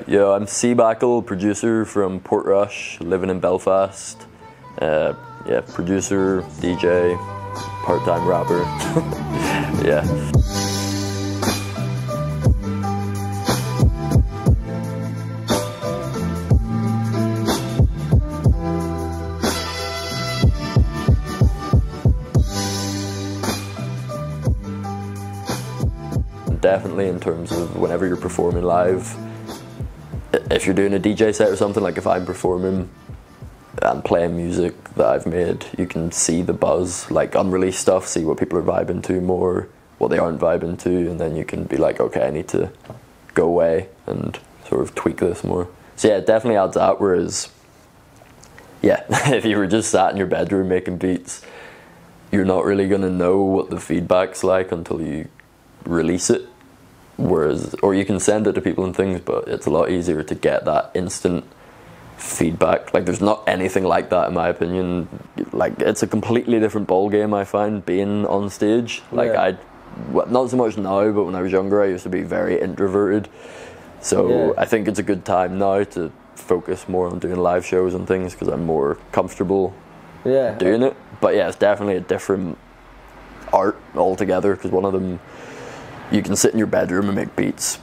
Yeah, I'm CBAKL, producer from Portrush, living in Belfast. Yeah, producer, DJ, part-time rapper. Yeah. Definitely in terms of whenever you're performing live, if you're doing a DJ set or something, like if I'm performing and playing music that I've made, you can see the buzz, like unreleased stuff, see what people are vibing to more, what they aren't vibing to, and then you can be like, okay, I need to go away and sort of tweak this more. So yeah, it definitely adds that, whereas, yeah, if you were just sat in your bedroom making beats, you're not really going to know what the feedback's like until you release it. Whereas, or you can send it to people and things, but it's a lot easier to get that instant feedback. Like, there's not anything like that in my opinion. Like, it's a completely different ball game, I find, being on stage. Like, yeah. Not so much now, but when I was younger I used to be very introverted, so yeah. I think it's a good time now to focus more on doing live shows and things because I'm more comfortable doing it. But yeah, it's definitely a different art altogether, because one of them, you can sit in your bedroom and make beats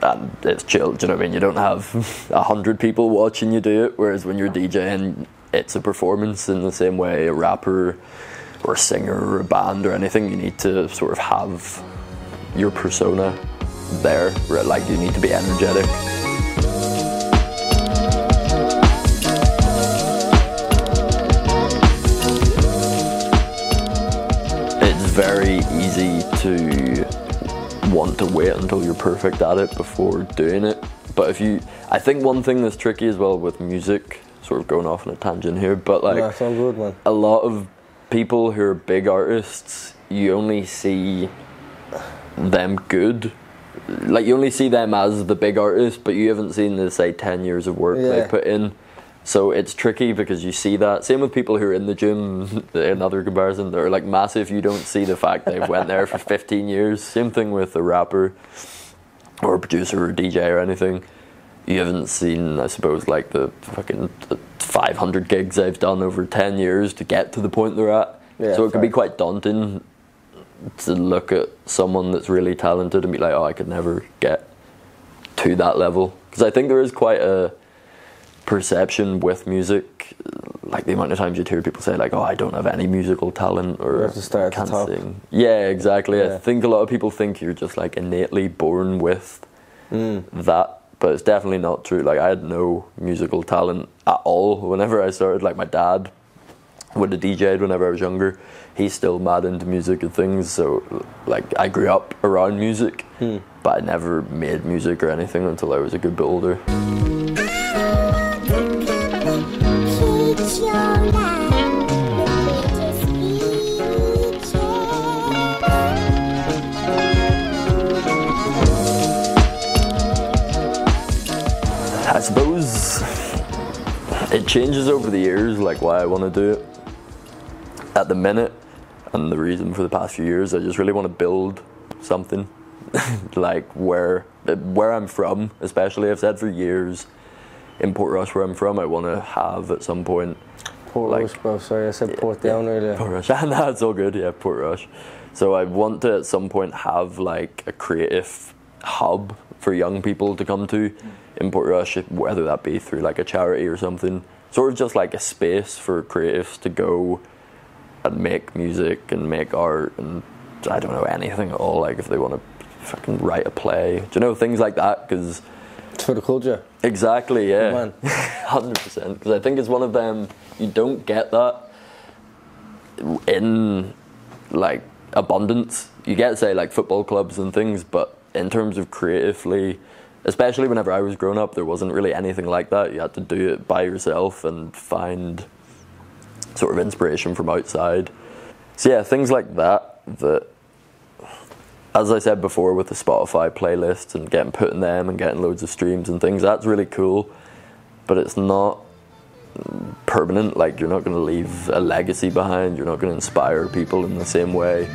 and it's chill, do you know what I mean? You don't have 100 people watching you do it, whereas when you're DJing, it's a performance in the same way a rapper or a singer or a band or anything, you need to sort of have your persona there, where like you need to be energetic. It's very easy to want to wait until you're perfect at it before doing it, but I think one thing that's tricky as well with music, sort of going off on a tangent here, but like, yeah, so good, man. A lot of people who are big artists, you only see them good, like you only see them as the big artist, but you haven't seen the, say, 10 years of work they put in. So it's tricky because you see that. Same with people who are in the gym, another comparison, they're like massive, you don't see the fact they've went there for 15 years. Same thing with a rapper or a producer or a DJ or anything. You haven't seen, I suppose, like the fucking 500 gigs they've done over 10 years to get to the point they're at. Yeah, so it can be quite daunting to look at someone that's really talented and be like, oh, I could never get to that level. Because I think there is quite a perception with music, like the amount of times you'd hear people say like, oh, I don't have any musical talent, or I can't sing. Yeah, exactly. Yeah. I think a lot of people think you're just like innately born with that, but it's definitely not true. Like, I had no musical talent at all whenever I started. Like, my dad would have DJ'd whenever I was younger. He's still mad into music and things, so like I grew up around music, but I never made music or anything until I was a good bit older. I suppose it changes over the years, like why I want to do it. At the minute, and the reason for the past few years, I just really want to build something. Like where I'm from, especially, I've said for years, in Portrush where I'm from, I want to have at some point Portrush, like, bro, sorry, I said Portdown earlier. Portrush, no, it's all good, yeah, Portrush. So I want to at some point have like a creative hub for young people to come to in Portrush, whether that be through like a charity or something, sort of just like a space for creatives to go and make music and make art and I don't know, anything at all, like if they want to fucking write a play, do you know, things like that, because it's for the culture. Exactly, yeah. 100%, because I think it's one of them, you don't get that in like abundance. You get, say, like football clubs and things, but in terms of creatively, especially whenever I was growing up, there wasn't really anything like that. You had to do it by yourself and find sort of inspiration from outside. So yeah, things like that, as I said before, with the Spotify playlists and getting put in them and getting loads of streams and things, that's really cool, but it's not permanent. Like, you're not going to leave a legacy behind, you're not going to inspire people in the same way.